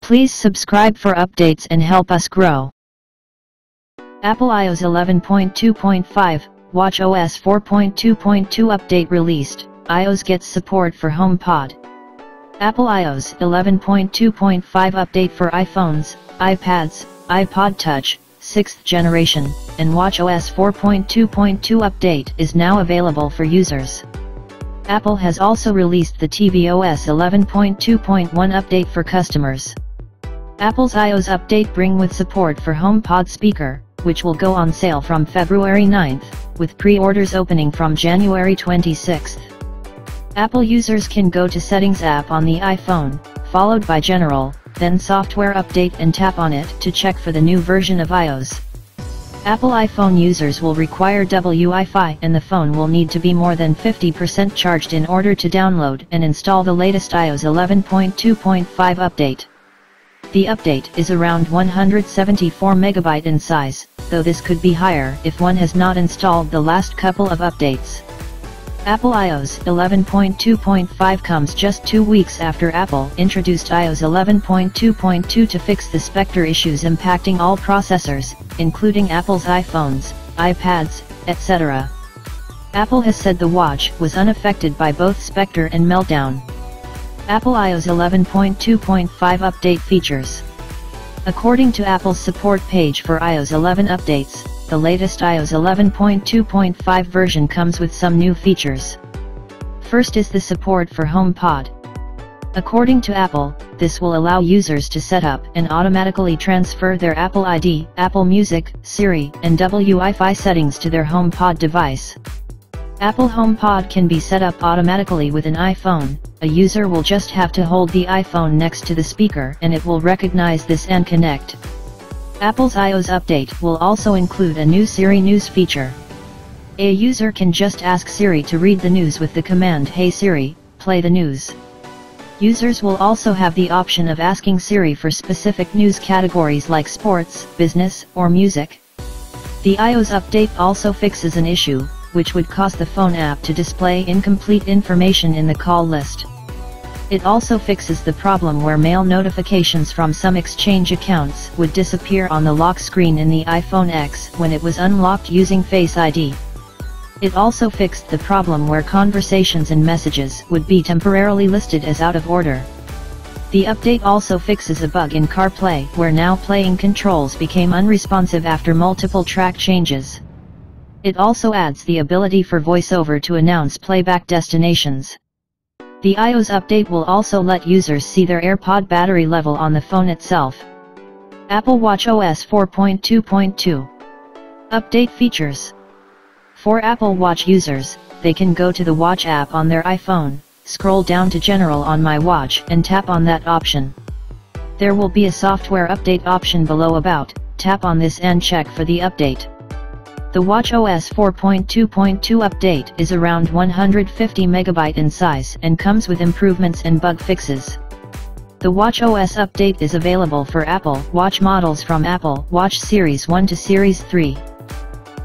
Please subscribe for updates and help us grow. Apple iOS 11.2.5, watchOS 4.2.2 update released. iOS gets support for HomePod. Apple iOS 11.2.5 update for iPhones, iPads, iPod Touch, 6th generation, and watchOS 4.2.2 update is now available for users. Apple has also released the tvOS 11.2.1 update for customers. Apple's iOS update brings with support for HomePod speaker, which will go on sale from February 9th, with pre-orders opening from January 26th. Apple users can go to Settings app on the iPhone, followed by General, then Software Update and tap on it to check for the new version of iOS. Apple iPhone users will require Wi-Fi and the phone will need to be more than 50% charged in order to download and install the latest iOS 11.2.5 update. The update is around 174 MB in size, though this could be higher if one has not installed the last couple of updates. Apple iOS 11.2.5 comes just 2 weeks after Apple introduced iOS 11.2.2 to fix the Spectre issues impacting all processors, including Apple's iPhones, iPads, etc. Apple has said the watch was unaffected by both Spectre and Meltdown. Apple iOS 11.2.5 update features. According to Apple's support page for iOS 11 updates, the latest iOS 11.2.5 version comes with some new features. First is the support for HomePod. According to Apple, this will allow users to set up and automatically transfer their Apple ID, Apple Music, Siri, and Wi-Fi settings to their HomePod device. Apple HomePod can be set up automatically with an iPhone. A user will just have to hold the iPhone next to the speaker and it will recognize this and connect. Apple's iOS update will also include a new Siri News feature. A user can just ask Siri to read the news with the command "Hey Siri, play the news." Users will also have the option of asking Siri for specific news categories like sports, business, or music. The iOS update also fixes an issue, which would cause the phone app to display incomplete information in the call list. It also fixes the problem where mail notifications from some Exchange accounts would disappear on the lock screen in the iPhone X when it was unlocked using Face ID. It also fixed the problem where conversations and messages would be temporarily listed as out of order. The update also fixes a bug in CarPlay where now playing controls became unresponsive after multiple track changes. It also adds the ability for VoiceOver to announce playback destinations. The iOS update will also let users see their AirPod battery level on the phone itself. Apple watchOS 4.2.2 update features. For Apple Watch users, they can go to the Watch app on their iPhone, scroll down to General on My Watch and tap on that option. There will be a software update option below About, tap on this and check for the update. The watchOS 4.2.2 update is around 150 MB in size and comes with improvements and bug fixes. The watchOS update is available for Apple Watch models from Apple Watch Series 1 to Series 3.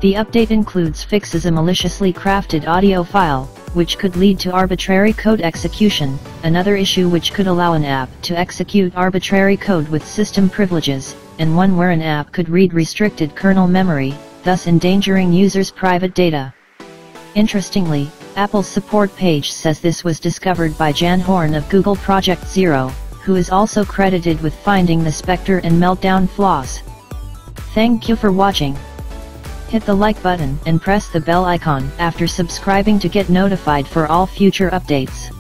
The update includes fixes a maliciously crafted audio file, which could lead to arbitrary code execution, another issue which could allow an app to execute arbitrary code with system privileges, and one where an app could read restricted kernel memory, thus endangering users' private data. Interestingly, Apple's support page says this was discovered by Jan Horn of Google Project Zero, who is also credited with finding the Spectre and Meltdown flaws. Thank you for watching. Hit the like button and press the bell icon after subscribing to get notified for all future updates.